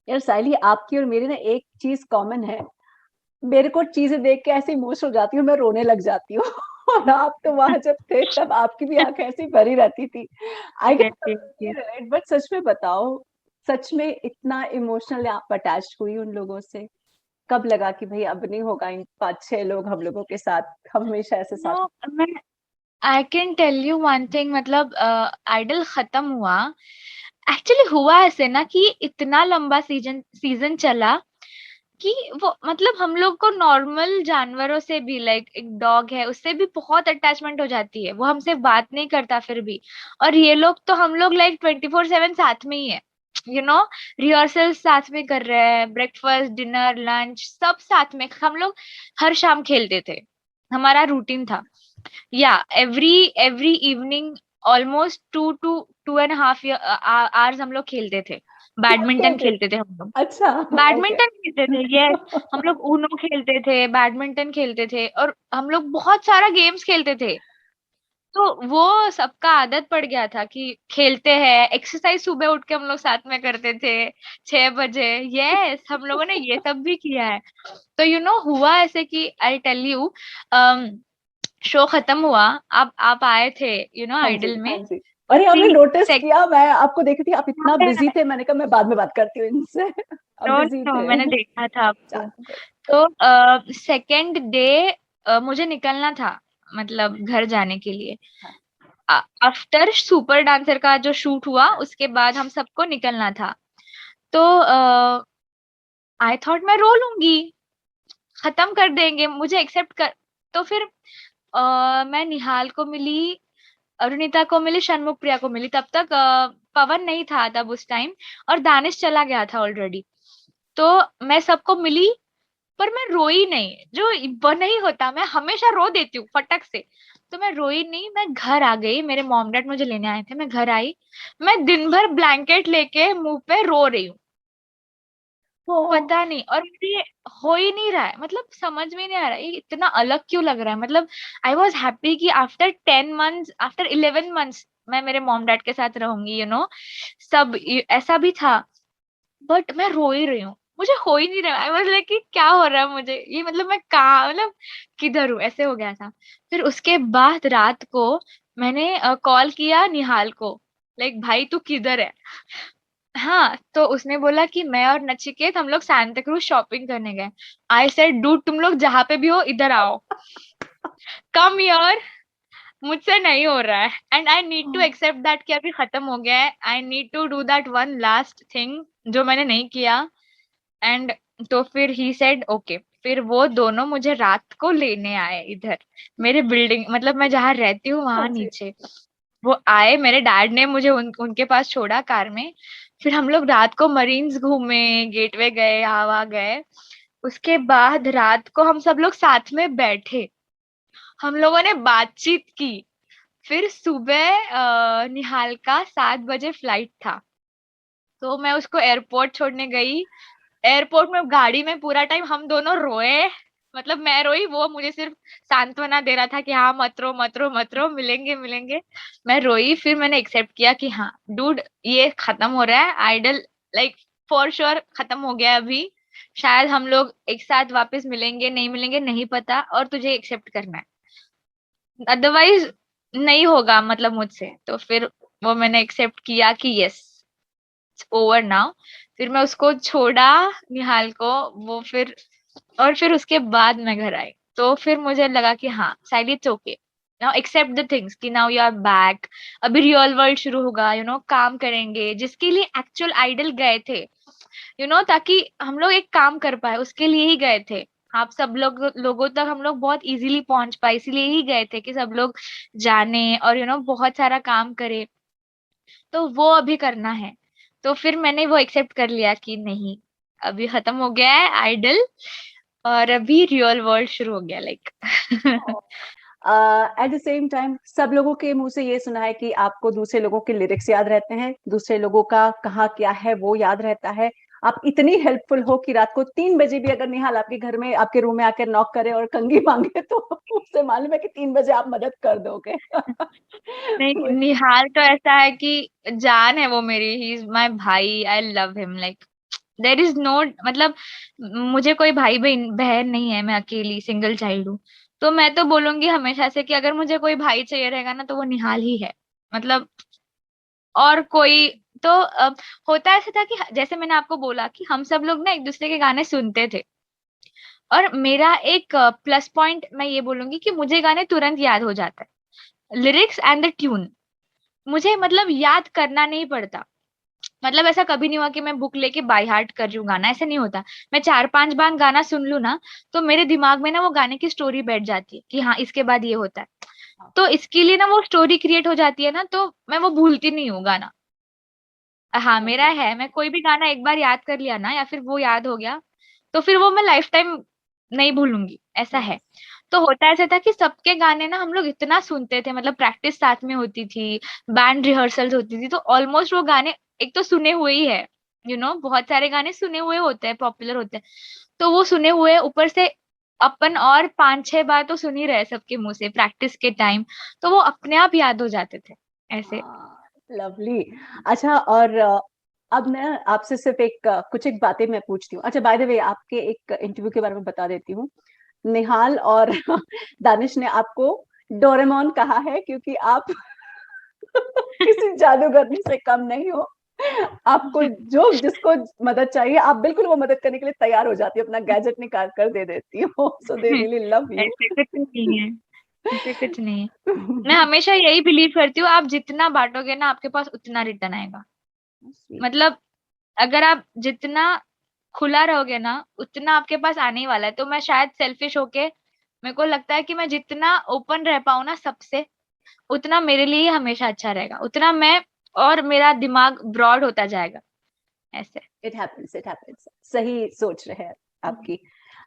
यार साइली, आपकी और मेरी ना एक चीज कॉमन है। मेरे को चीजें देख के ऐसे इमोशनल हो जाती हूँ, मैं रोने लग जाती हूँ। और आप तो वहां जब थे तब आपकी भी आंखें ऐसी भरी रहती थी। I yes can yes yes. Relate, but सच में बताओ, सच में इतना इमोशनल आप अटैच हुई उन लोगों से? कब लगा कि भाई अब नहीं होगा, इन 5-6 लोग हम लोगों के साथ, हम हमेशा ऐसे साथ? नो, मैं I can tell you one thing, मतलब आइडल खत्म हुआ, एक्चुअली हुआ ऐसे ना कि इतना लंबा सीजन सीजन चला कि वो मतलब हम लोग को नॉर्मल जानवरों से भी, लाइक एक डॉग है उससे भी बहुत अटैचमेंट हो जाती है, वो हमसे बात नहीं करता फिर भी। और ये लोग तो हम लोग लाइक 24/7 साथ में ही है, यू नो, रिहर्सल साथ में कर रहे हैं, ब्रेकफास्ट डिनर लंच सब साथ में, हम लोग हर शाम खेलते थे, हमारा रूटीन था। या every evening almost 2 to 2.5 hours हम लोग खेलते थे, क्या बैडमिंटन कहते? खेलते थे हम लोग, अच्छा। ओके। बैडमिंटन खेलते थे, यस। हम लोग ऊनो खेलते थे, बैडमिंटन खेलते थे, और हम लोग बहुत सारा गेम्स खेलते थे। तो वो सबका आदत पड़ गया था कि खेलते हैं, एक्सरसाइज सुबह उठ के हम लोग साथ में करते थे 6 बजे। यस, हम लोगों ने ये सब भी किया है। तो हुआ ऐसे कि आई टेल यू, शो खत्म हुआ, आप आए थे हाँ जी, आइडल हाँ में। जी। अरे हमने उसी नोटिस सेक किया, मैं आपको देख रही थी, आप इतना बिजी थे, मैंने कहा मैं बाद में बात करती हूँ इनसे। अब नो बिजी नो, थे। मैंने देखा था आपको। चलो good। तो सेकंड डे मुझे निकलना था, मतलब घर जाने के लिए। हाँ। आफ्टर सुपर डांसर का जो शूट हुआ उसके बाद हम सबको निकलना था। तो आई थॉट मैं रो लूंगी, खत्म कर देंगे, मुझे एक्सेप्ट कर। तो फिर मैं निहाल को मिली, अरुणिता को मिली, षणमुख प्रिया को मिली। तब तक पवन नहीं था तब उस टाइम, और दानिश चला गया था ऑलरेडी। तो मैं सबको मिली, पर मैं रोई नहीं, जो वो नहीं होता, मैं हमेशा रो देती हूँ फटक से। तो मैं रोई नहीं, मैं घर आ गई, मेरे मॉम डैड मुझे लेने आए थे, मैं घर आई, मैं दिन भर ब्लैंकेट लेके मुंह पे रो रही हूँ। ओ। पता नहीं, और मुझे हो ही नहीं रहा है, मतलब समझ में नहीं आ रहा है ये इतना अलग क्यों लग रहा है। मतलब आई वॉज हैप्पी कि आफ्टर 10 मंथ्स, आफ्टर 11 मंथ्स मैं मेरे मॉम डैड के साथ रहूंगी, सब ऐसा भी था। बट मैं रो ही रही हूँ, मुझे हो ही नहीं रहा। आई वाज लाइक कि क्या हो रहा है मुझे, ये मतलब मैं कहाँ, मतलब किधर हूँ, ऐसे हो गया था। फिर उसके बाद रात को मैंने कॉल किया निहाल को, लाइक भाई तू किधर है। हाँ, तो उसने बोला कि मैं और नचिकेत हम लोग सांता क्रूज शॉपिंग करने गए। आई सेड डूड, तुम लोग जहाँ पे भी हो इधर आओ, कम हियर, मुझसे नहीं हो रहा है, and I need to accept that कि अभी खत्म हो गया है, I need to do that one last thing जो मैंने नहीं किया। एंड तो फिर ही सेड ओके। फिर वो दोनों मुझे रात को लेने आए इधर, मेरे बिल्डिंग, मतलब मैं जहाँ रहती हूँ हाँ वहां जी। नीचे। वो आए, मेरे डैड ने मुझे उनके पास छोड़ा कार में। फिर हम लोग रात को मरीन्स घूमे, गेटवे गए, हवा गए। उसके बाद रात को हम सब लोग साथ में बैठे, हम लोगों ने बातचीत की। फिर सुबह निहाल का 7 बजे फ्लाइट था, तो मैं उसको एयरपोर्ट छोड़ने गई। एयरपोर्ट में गाड़ी में पूरा टाइम हम दोनों रोए, मतलब मैं रोई, वो मुझे सिर्फ सांत्वना दे रहा था कि हाँ मत रो मत रो मत रो, मिलेंगे मिलेंगे। मैं रोई, फिर मैंने एक्सेप्ट किया कि हाँ डूड, ये खत्म हो रहा है आइडल, लाइक फॉर श्योर खत्म हो गया है अभी। शायद हम लोग एक साथ वापस मिलेंगे नहीं मिलेंगे नहीं पता, और तुझे एक्सेप्ट करना है, अदरवाइज नहीं होगा मतलब मुझसे। तो फिर वो मैंने एक्सेप्ट किया कि यस, ओवर नाउ। फिर मैं उसको छोड़ा, निहाल को, वो फिर, और फिर उसके बाद मैं घर आई। तो फिर मुझे लगा कि हाँ शायद it's okay, now accept the things कि नाउ यू आर बैक। अभी रियल वर्ल्ड शुरू होगा, काम करेंगे जिसके लिए एक्चुअल आइडल गए थे, ताकि हम लोग एक काम कर पाए, उसके लिए ही गए थे। आप सब लोगों तक हम लोग बहुत इजीली पहुंच पाए, इसीलिए ही गए थे कि सब लोग जाने और बहुत सारा काम करे। तो वो अभी करना है। तो फिर मैंने वो एक्सेप्ट कर लिया कि नहीं, अभी खत्म हो गया है आइडल, और अभी रियल वर्ल्ड शुरू हो गया, like. At the same time सब लोगों के मुंह से ये सुना है कि आपको दूसरे लोगों के लिरिक्स याद रहते हैं, दूसरे लोगों का कहा क्या है वो याद रहता है। आप इतनी हेल्पफुल हो कि रात को 3 बजे भी अगर निहाल आपके घर में, आपके रूम में आकर नॉक करे और कंघी मांगे तो उससे मालूम है कि 3 बजे आप मदद कर दोगे। नहीं, निहाल तो ऐसा है कि जान है वो मेरी, ही इज माय भाई, I love him like there is no, मतलब मुझे कोई भाई बहन बहन नहीं है, मैं अकेली सिंगल चाइल्ड हूँ। तो मैं तो बोलूंगी हमेशा से कि अगर मुझे कोई भाई चाहिए रहेगा ना तो वो निहाल ही है, मतलब। और कोई तो होता ऐसा था कि जैसे मैंने आपको बोला कि हम सब लोग ना एक दूसरे के गाने सुनते थे। और मेरा एक प्लस पॉइंट मैं ये बोलूंगी कि मुझे गाने तुरंत याद हो जाता है, लिरिक्स एंड द ट्यून। मुझे मतलब याद करना नहीं पड़ता। मतलब ऐसा कभी नहीं हुआ कि मैं बुक लेके बाय हार्ट कर रही हूँ गाना, ऐसा नहीं होता। मैं 4-5 बार गाना सुन लूँ ना, तो मेरे दिमाग में ना वो गाने की स्टोरी बैठ जाती है कि हाँ इसके बाद ये होता है। तो इसके लिए ना वो स्टोरी क्रिएट हो जाती है ना, तो मैं वो भूलती नहीं हूँ गाना। हाँ मेरा है, मैं कोई भी गाना एक बार याद कर लिया ना, या फिर वो याद हो गया, तो फिर वो मैं लाइफ टाइम नहीं भूलूंगी, ऐसा है। तो होता ऐसा था कि सबके गाने ना हम लोग इतना सुनते थे, मतलब प्रैक्टिस साथ में होती थी, बैंड रिहर्सल्स होती थी, तो ऑलमोस्ट वो गाने एक तो सुने हुए ही है। बहुत सारे गाने सुने हुए होते हैं, पॉपुलर होते हैं। तो वो सुने हुए ऊपर से अपन और 5-6 बार तो सुन ही रहे सबके मुंह से प्रैक्टिस के टाइम, तो वो अपने आप याद हो जाते थे ऐसे। लवली। अच्छा, और अब मैं आपसे सिर्फ कुछ एक बातें मैं पूछती हूँ। अच्छा, बाय द वे, आपके एक इंटरव्यू के बारे में बता देती हूँ। निहाल और दानिश ने आपको डोरेमोन कहा है, क्योंकि आप किसी जादूगरनी से कम नहीं हो। आपको जो जिसको मदद चाहिए, आप बिल्कुल वो मदद करने के लिए तैयार हो जाती हो, अपना गैजेट निकाल कर दे देती हो। सो दे रियली लव यू। ऐसे कुछ नहीं है, ऐसे कुछ नहीं है। मैं हमेशा यही बिलीव करती हूँ, आप जितना बांटोगे ना आपके पास उतना रिटर्न आएगा। मतलब अगर आप जितना खुला रहोगे ना उतना आपके पास आने ही वाला है। तो मैं शायद सेल्फिश होके, मेरे को लगता है कि मैं जितना ओपन रह पाऊँ ना सबसे, उतना मेरे लिए ही हमेशा अच्छा रहेगा, उतना मैं और मेरा दिमाग ब्रॉड होता जाएगा ऐसे। It happens, it happens. सही सोच रहे हैं आपकी।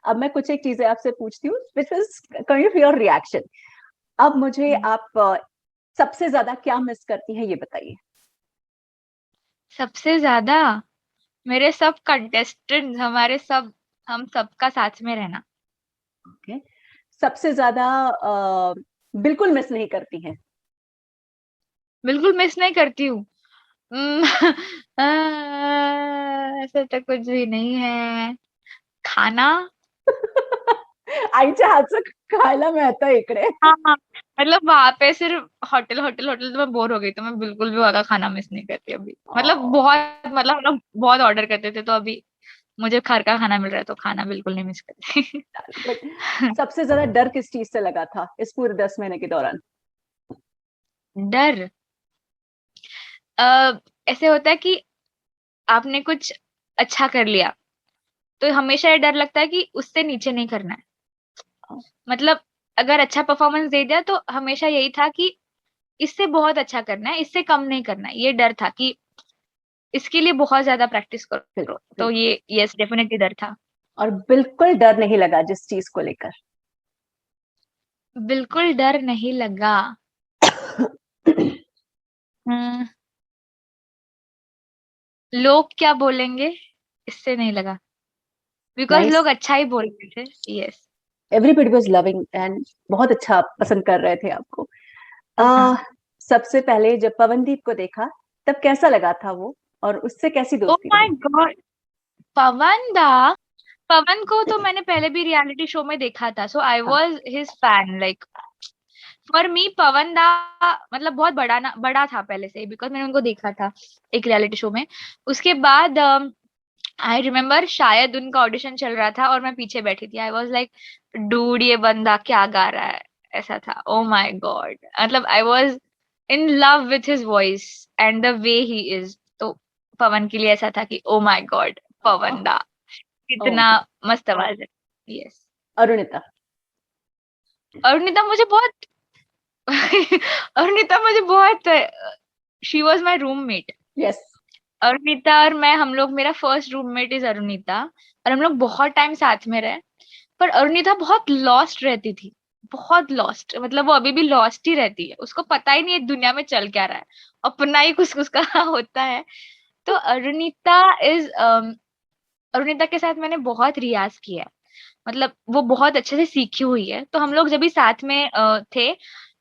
अब मैं कुछ एक चीजें आपसे पूछती हूँ, which is kind of your reaction. अब मुझे आप सबसे ज्यादा क्या मिस करती हैं, ये बताइए। सबसे ज्यादा मेरे सब कंटेस्टेंट्स, हमारे सब, हम सबका साथ में रहना। okay. सबसे ज्यादा बिल्कुल मिस नहीं करती हैं। बिल्कुल मिस नहीं करती हूँ। ऐसा तो कुछ भी नहीं है। खाना। आईच्या हातचं खायला मिळतं इकडे। हाँ, मतलब वहां पे सिर्फ होटल होटल होटल तो मैं बोर हो गई, तो मैं बिल्कुल भी वहां का खाना मिस नहीं करती अभी। मतलब बहुत, मतलब हम लोग बहुत ऑर्डर करते थे, तो अभी मुझे घर का खाना मिल रहा है तो खाना बिल्कुल नहीं मिस करती। बट सबसे ज्यादा डर किस चीज से लगा था इस पूरे 10 महीने के दौरान? डर, ऐसे होता है कि आपने कुछ अच्छा कर लिया, तो हमेशा ये डर लगता है कि उससे नीचे नहीं करना है। मतलब अगर अच्छा परफॉर्मेंस दे दिया तो हमेशा यही था कि इससे बहुत अच्छा करना है, इससे कम नहीं करना है। ये डर था कि इसके लिए बहुत ज्यादा प्रैक्टिस करो, तो बिल्कुल। ये यस डेफिनेटली डर था। और बिल्कुल डर नहीं लगा जिस चीज को लेकर? बिल्कुल डर नहीं लगा। हम्म, लोग क्या बोलेंगे, इससे नहीं लगा, बिकॉज नाइस। लोग अच्छा ही बोल रहे थे। Yes. Everybody was loving and बहुत अच्छा पसंद कर रहे थे आपको। आ, हाँ। सबसे पहले जब पवनदीप को देखा, तब कैसा लगा था वो, और उससे कैसी ओ दोस्ती माय रही? गॉड, पवन दा, पवन को तो मैंने पहले भी रियलिटी शो में देखा था, सो आई हाँ। Was his fan. Like for me Pawan da मतलब बहुत बड़ा ना, बड़ा था पहले से, बिकॉज मैंने उनको देखा था एक रियलिटी शो में। उसके बाद आई रिमेम्बर शायद उनका ऑडिशन चल रहा था और मैं पीछे बैठी थी। आई वॉज लाइक डूड ये बंदा क्या गा रहा है, ऐसा था। ओ माई गॉड, मतलब I was in love with his voice and the way he is. तो पवन के लिए ऐसा था कि ओ माई गॉड पवन दा, कितना ओके। मस्त आवाज है। यस। अरुणिता? अरुणिता मुझे बहुत अरुणिता मुझे बहुत, she was my roommate. Yes. Arunita और मैं, हम लोग, मेरा फर्स्ट रूममेट इज अरुणिता, और हम लोग बहुत टाइम साथ में रहे। पर अरुणिता बहुत लॉस्ट रहती थी, बहुत लॉस्ट, मतलब वो अभी भी लॉस्ट ही रहती है, उसको पता ही नहीं है दुनिया में चल क्या रहा है, अपना ही कुछ उसका होता है। तो अरुणिता इज, अरुणिता के साथ मैंने बहुत रियाज किया है, मतलब वो बहुत अच्छे से सीखी हुई है। तो हम लोग जब भी साथ में थे,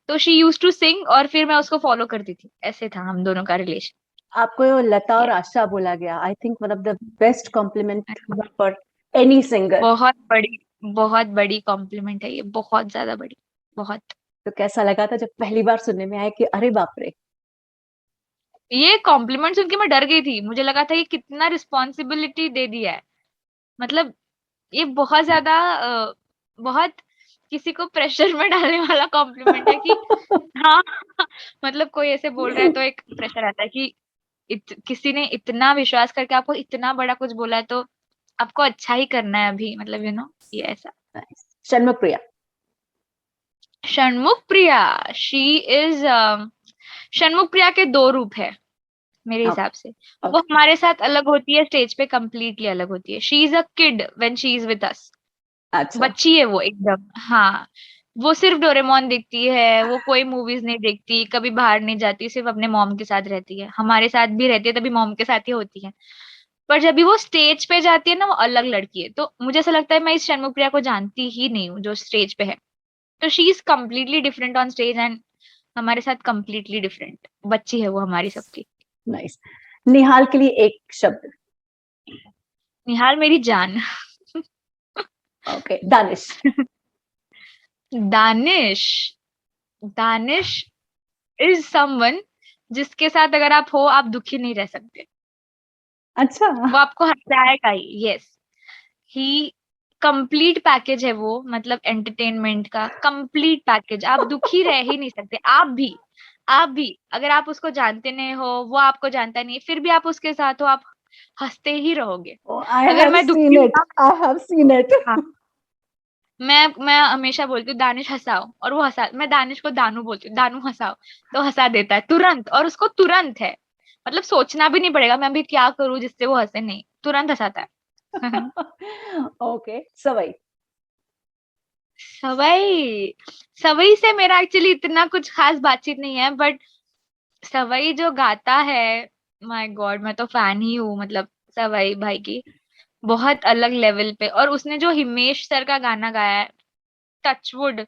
तो शी यूज टू सिंग और फिर मैं उसको फॉलो करती थी, ऐसे था हम दोनों का रिलेशन। आपको लता और Yes. आशा बोला गया, I think one of the best compliment for any singer. बहुत बड़ी कॉम्प्लीमेंट है ये, बहुत ज्यादा बड़ी, बहुत। तो कैसा लगा था जब पहली बार सुनने में आया कि अरे बाप रे? ये कॉम्प्लीमेंट सुन के मैं डर गई थी, मुझे लगा था ये कितना रिस्पॉन्सिबिलिटी दे दिया है। मतलब ये बहुत ज्यादा बहुत किसी को प्रेशर में डालने वाला कॉम्प्लीमेंट है कि हाँ मतलब कोई ऐसे बोल रहा है तो एक प्रेशर आता है कि किसी ने इतना विश्वास करके आपको इतना बड़ा कुछ बोला है तो आपको अच्छा ही करना है अभी, मतलब ये ऐसा। षण्मुख प्रिया। षण्मुख प्रिया, शी इज षण्मुख प्रिया के दो रूप है मेरे हिसाब से। वो ओके। हमारे साथ अलग होती है, स्टेज पे कम्प्लीटली अलग होती है। She is a kid when she is with us. अच्छा। बच्ची है वो एकदम, हाँ। वो सिर्फ डोरेमोन देखती है, वो कोई मूवीज नहीं देखती, कभी बाहर नहीं जाती, सिर्फ अपने मॉम के साथ रहती है। हमारे साथ भी रहती है तभी मॉम के साथ ही होती है। पर जब भी वो स्टेज पे जाती है ना, वो अलग लड़की है। तो मुझे ऐसा लगता है मैं इस षण्मुख प्रिया को जानती ही नहीं हूँ जो स्टेज पे है। तो she is completely different on stage and हमारे साथ कम्प्लीटली डिफरेंट बच्ची है वो हमारी सबकी। नाइस। निहाल के लिए एक शब्द। निहाल मेरी जान। Okay. Danish. Danish, Danish is someone जिसके साथ अगर आप हो आप दुखी नहीं रह सकते। अच्छा। वो आपको हंसाएगा ही। यस, ही कंप्लीट पैकेज है वो, मतलब एंटरटेनमेंट का कंप्लीट पैकेज। आप दुखी रह ही नहीं सकते। आप भी अगर आप उसको जानते नहीं हो, वो आपको जानता नहीं, फिर भी आप उसके साथ हो, आप हंसते ही रहोगे। आई अगर हैव मैं दुखी सीन हूँ इट, ना, आई हैव सीन इट। हाँ, मैं हमेशा बोलती हूँ दानिश हंसाओ, और वो हंसा। मैं दानिश को दानू बोलती हूँ, दानू हंसाओ, तो हंसा देता है तुरंत। और उसको तुरंत है, मतलब सोचना भी नहीं पड़ेगा मैं अभी क्या करूँ जिससे वो हंसे, नहीं, तुरंत हंसाता है। ओके। सवई। सवई, सवई से मेरा एक्चुअली इतना कुछ खास बातचीत नहीं है, बट सवई जो गाता है, माय गॉड, मैं तो फैन ही हूँ, मतलब सवई भाई की। बहुत अलग लेवल पे। और उसने जो हिमेश सर का गाना गाया है, टचवुड,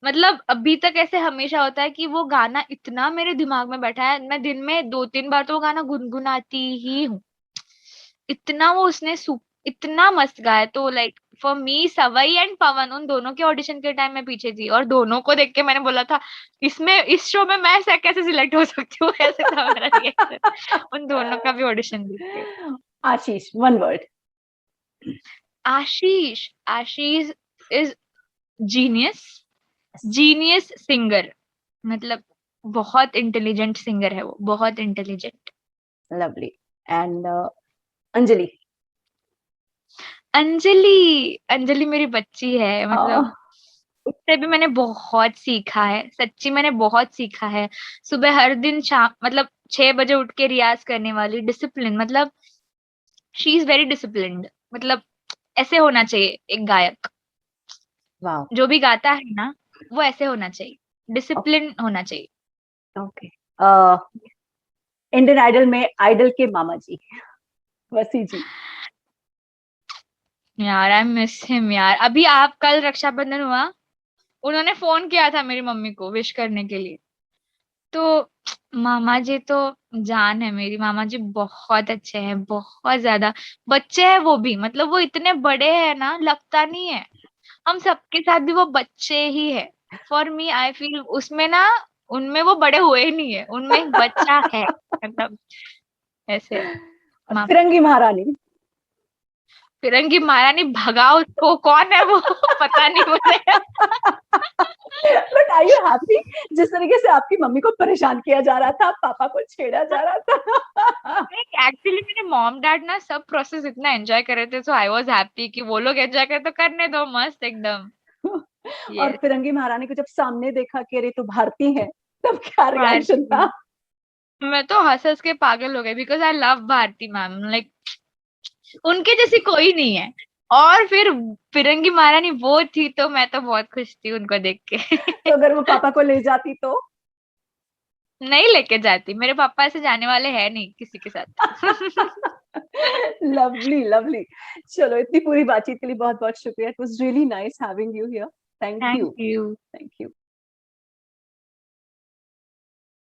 मतलब अभी तक ऐसे हमेशा होता है कि वो गाना इतना मेरे दिमाग में बैठा है, मैं दिन में 2-3 बार तो वो गाना गुनगुनाती ही हूँ। इतना वो उसने इतना मस्त गाया। तो like for me Sawai and पवन, उन दोनों के ऑडिशन के टाइम में पीछे थी, और दोनों को देख के मैंने बोला था इसमें, इस शो में मैं कैसे सिलेक्ट हो सकती हूँ, ऐसे था मेरा रिएक्शन उन दोनों का भी ऑडिशन देख के। Ashish, one word. Ashish, Ashish is genius, genius singer, मतलब बहुत इंटेलिजेंट सिंगर है वो, बहुत intelligent. Lovely. And Anjali. Anjali, Anjali मेरी बच्ची है, मतलब हाँ। उससे भी मैंने बहुत सीखा है, सच्ची मैंने बहुत सीखा है। सुबह हर दिन शाम, मतलब 6 बजे उठ के रियाज करने वाली, डिसिप्लिन, मतलब शी इज वेरी डिसिप्लिन्ड। मतलब ऐसे होना चाहिए एक गायक, वाह। जो भी गाता है ना, वो ऐसे होना चाहिए, डिसिप्लिन होना चाहिए। ओके। इंडियन आइडल में आइडल के मामा जी, वसी जी। यार आई मिस हिम यार। अभी आप, कल रक्षाबंधन हुआ, उन्होंने फोन किया था मेरी मम्मी को विश करने के लिए। तो मामा जी तो जान है मेरी, मामा जी बहुत अच्छे हैं, बहुत ज्यादा। बच्चे हैं वो भी, मतलब वो इतने बड़े हैं ना, लगता नहीं है। हम सबके साथ भी वो बच्चे ही है। फॉर मी आई फील उसमें ना, उनमें वो बड़े हुए ही नहीं है, उनमें एक बच्चा है, मतलब ऐसे है। मामा फिरंगी महारानी। फिरंगी महारानी, भगाओ उसको, कौन है वो? पता नहीं मुझे। बट आर यू हैप्पी जिस तरीके से आपकी मम्मी को परेशान किया जा रहा था, पापा को छेड़ा जा रहा था? एक्चुअली मेरे मॉम डैड ना सब प्रोसेस इतना एंजॉय कर रहे थे, सो आई वाज हैप्पी कि वो लोग एंजॉय करे तो करने दो, मस्त एकदम। और यस, फिरंगी महारानी को जब सामने देखा कि अरे तो भारती है, तब क्या रिएक्शन भारती, था? मैं तो हंस हंस के पागल हो गई, because I love Bharti ma'am, like उनके जैसी कोई नहीं है। और फिर फिरंगी महारानी वो थी, तो मैं तो बहुत खुश थी उनको देख के। तो अगर वो पापा को ले जाती तो? नहीं लेके जाती, मेरे पापा ऐसे जाने वाले हैं नहीं किसी के साथ। Lovely, lovely. चलो, इतनी पूरी बातचीत के लिए बहुत बहुत शुक्रिया। It was really nice having you here. Thank thank you. You. Thank you.